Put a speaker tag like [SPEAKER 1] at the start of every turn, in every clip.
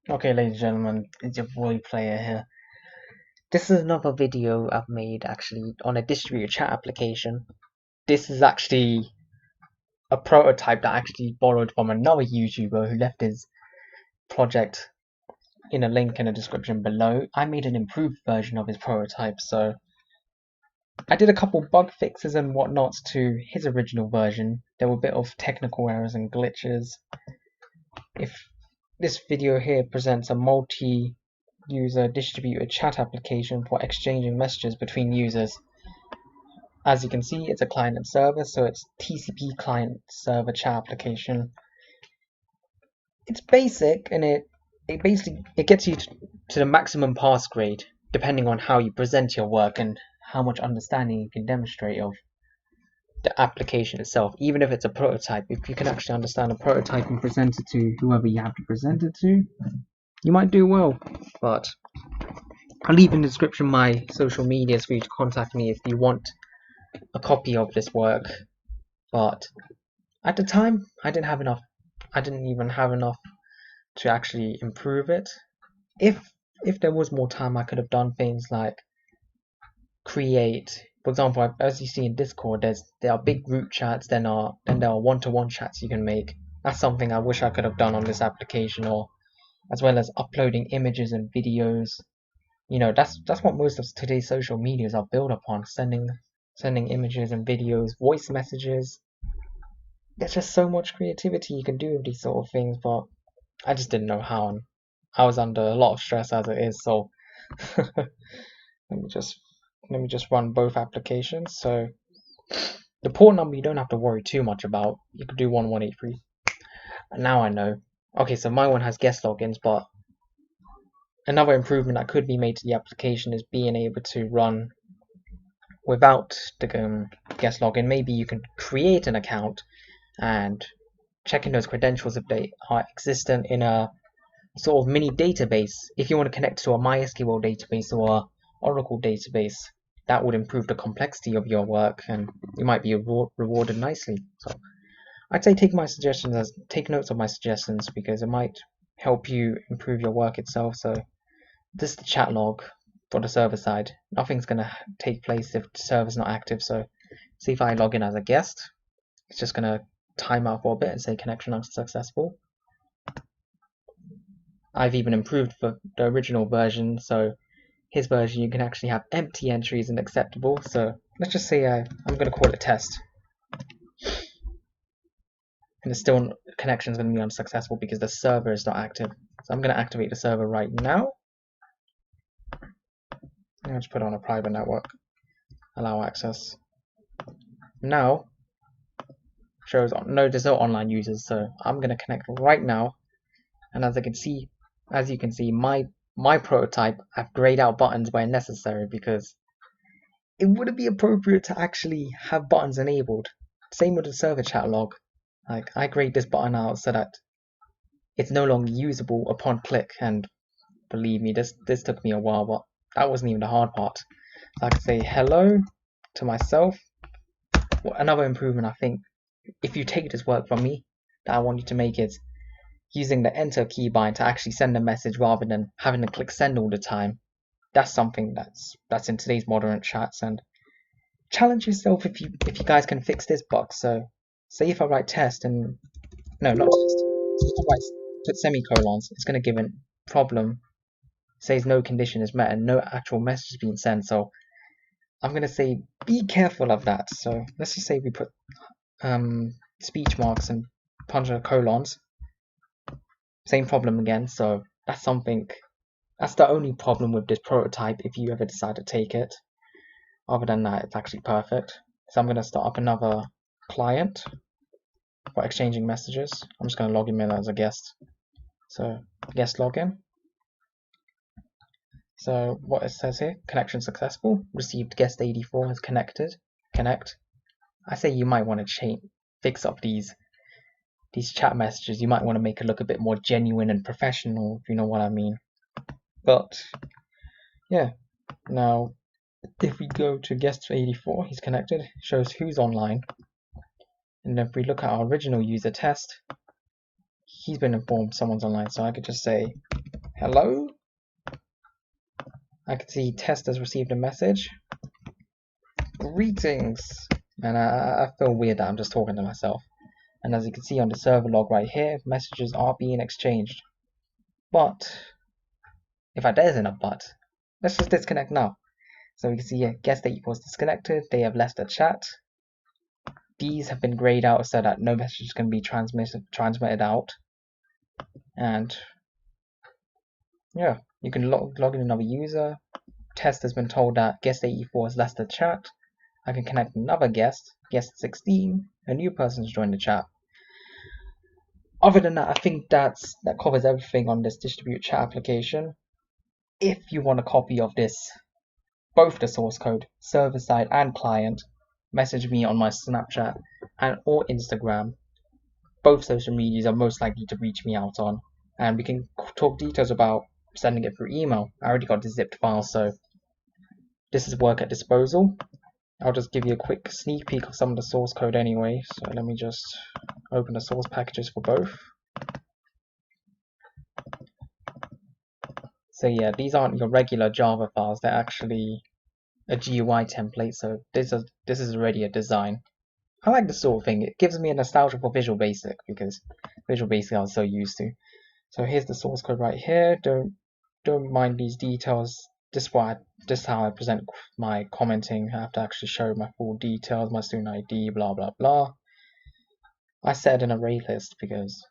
[SPEAKER 1] Okay, ladies and gentlemen, it's your boy Player here. This is another video I've made actually on a distributed chat application. This is actually a prototype that I actually borrowed from another YouTuber who left his project in a link in the description below. I made an improved version of his prototype, so I did a couple bug fixes and whatnots to his original version. There were a bit of technical errors and glitches. If this video here presents a multi-user distributed chat application for exchanging messages between users. As you can see, it's a client and server, so it's TCP client server chat application. It's basic and it basically gets you to the maximum pass grade depending on how you present your work and how much understanding you can demonstrate of the application itself. Even if it's a prototype, if you can actually understand a prototype and present it to whoever you have to present it to, you might do well. But I'll leave in the description my social medias for you to contact me if you want a copy of this work. But at the time, I didn't have enough. I didn't even have enough to actually improve it. If there was more time, I could have done things like create. For example, as you see in Discord, there are big group chats, then there are one-to-one chats you can make. That's something I wish I could have done on this application, or as well as uploading images and videos. You know, that's what most of today's social medias are built upon, sending images and videos, voice messages. There's just so much creativity you can do with these sort of things, but I just didn't know how, and I was under a lot of stress as it is, so let me just run both applications. So the port number you don't have to worry too much about. You could do 1183. And now I know. Okay, so my one has guest logins, but another improvement that could be made to the application is being able to run without the guest login. Maybe you can create an account and checking those credentials if they are existent in a sort of mini database. If you want to connect to a MySQL database or a Oracle database, that would improve the complexity of your work and you might be rewarded nicely. So I'd say take notes of my suggestions because it might help you improve your work itself. So this is the chat log for the server side. Nothing's going to take place if the server's not active. So see if I log in as a guest, it's just going to time out for a bit and say connection unsuccessful. I've even improved for the original version, so his version you can actually have empty entries and acceptable. So let's just say I'm going to call it test, and it's still connection is going to be unsuccessful because the server is not active. So I'm going to activate the server right now. I'm going to put on a private network, allow access. Now shows there's no online users, so I'm going to connect right now. And as you can see, my prototype, I've grayed out buttons where necessary because it wouldn't be appropriate to actually have buttons enabled. Same with the server chat log. Like I grayed this button out so that it's no longer usable upon click, and believe me, this took me a while, but that wasn't even the hard part. So I can say hello to myself. Well, another improvement I think, if you take this work from me, that I want you to make is using the enter keybind to actually send a message rather than having to click send all the time. That's something that's in today's modern chats, and challenge yourself if you guys can fix this bug. So say if I write test and no, not test. Say if I put semicolons, it's going to give a problem. Says no condition is met and no actual message is being sent. So I'm going to say be careful of that. So let's just say we put speech marks and colons. Same problem again. So that's the only problem with this prototype if you ever decide to take it. Other than that, it's actually perfect. So I'm going to start up another client for exchanging messages. I'm just going to log him in as a guest. So guest login. So what it says here, connection successful, received guest 84 has connected. Connect. I say you might want to fix up these chat messages. You might want to make it look a bit more genuine and professional, if you know what I mean. But yeah, now if we go to guest 84, he's connected, shows who's online. And if we look at our original user test, he's been informed someone's online. So I could just say hello. I can see test has received a message. Greetings. And I feel weird that I'm just talking to myself. And as you can see on the server log right here, messages are being exchanged. But if there isn't a but, let's just disconnect now. So we can see here, guest that was disconnected. They have left the chat. These have been grayed out so that no message can be transmitted out. And yeah, you can log in another user. Test has been told that guest 84 has left the chat. I can connect another guest, guest 16. A new person's joined the chat. Other than that, I think that covers everything on this distributed chat application. If you want a copy of this, both the source code, server side and client, message me on my Snapchat and or Instagram. Both social medias are most likely to reach me out on, and we can talk details about sending it through email. I already got the zipped file, so this is work at disposal. I'll just give you a quick sneak peek of some of the source code anyway, so let me just open the source packages for both. So yeah, these aren't your regular Java files, they're actually a GUI template, so this is already a design. I like this sort of thing. It gives me a nostalgia for Visual Basic, because Visual Basic I was so used to. So here's the source code right here. Don't mind these details. This is how I present my commenting. I have to actually show my full details, my student ID, blah blah blah. I set an array list because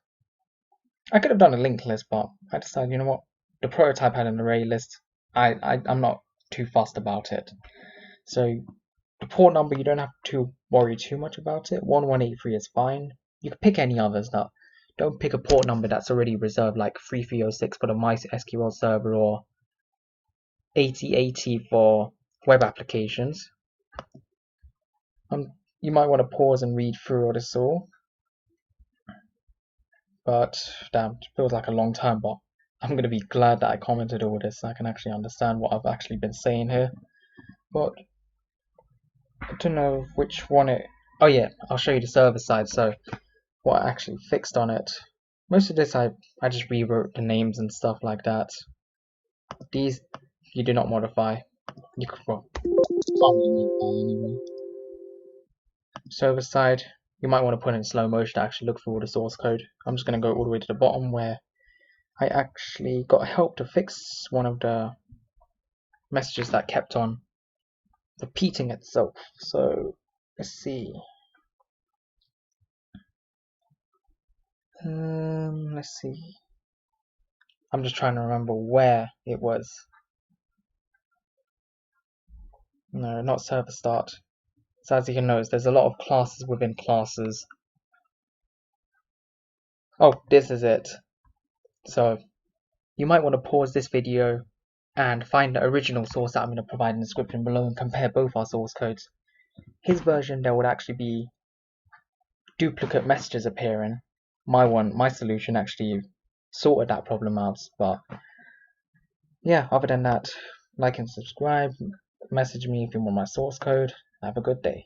[SPEAKER 1] I could have done a linked list, but I decided, you know what? The prototype had an array list. I'm not too fussed about it. So the port number, you don't have to worry too much about it. 1183 is fine. You can pick any others though. Don't pick a port number that's already reserved, like 3306 for the MySQL server or 8080 for web applications. You might want to pause and read through all this all. But damn, it feels like a long time, but I'm going to be glad that I commented all this so I can actually understand what I've actually been saying here. But I don't know which one it... Oh yeah, I'll show you the server side, so what I actually fixed on it. Most of this I just rewrote the names and stuff like that. These you do not modify. You could, well, anyway. Server side, you might want to put in slow motion to actually look through all the source code. I'm just going to go all the way to the bottom where I actually got help to fix one of the messages that kept on repeating itself. So let's see. Let's see. I'm just trying to remember where it was. No, not server start. So as you can notice, there's a lot of classes within classes. Oh, this is it. So you might want to pause this video and find the original source that I'm going to provide in the description below and compare both our source codes. His version, there would actually be duplicate messages appearing. My solution actually sorted that problem out. But yeah, other than that, like and subscribe, message me if you want my source code. Have a good day.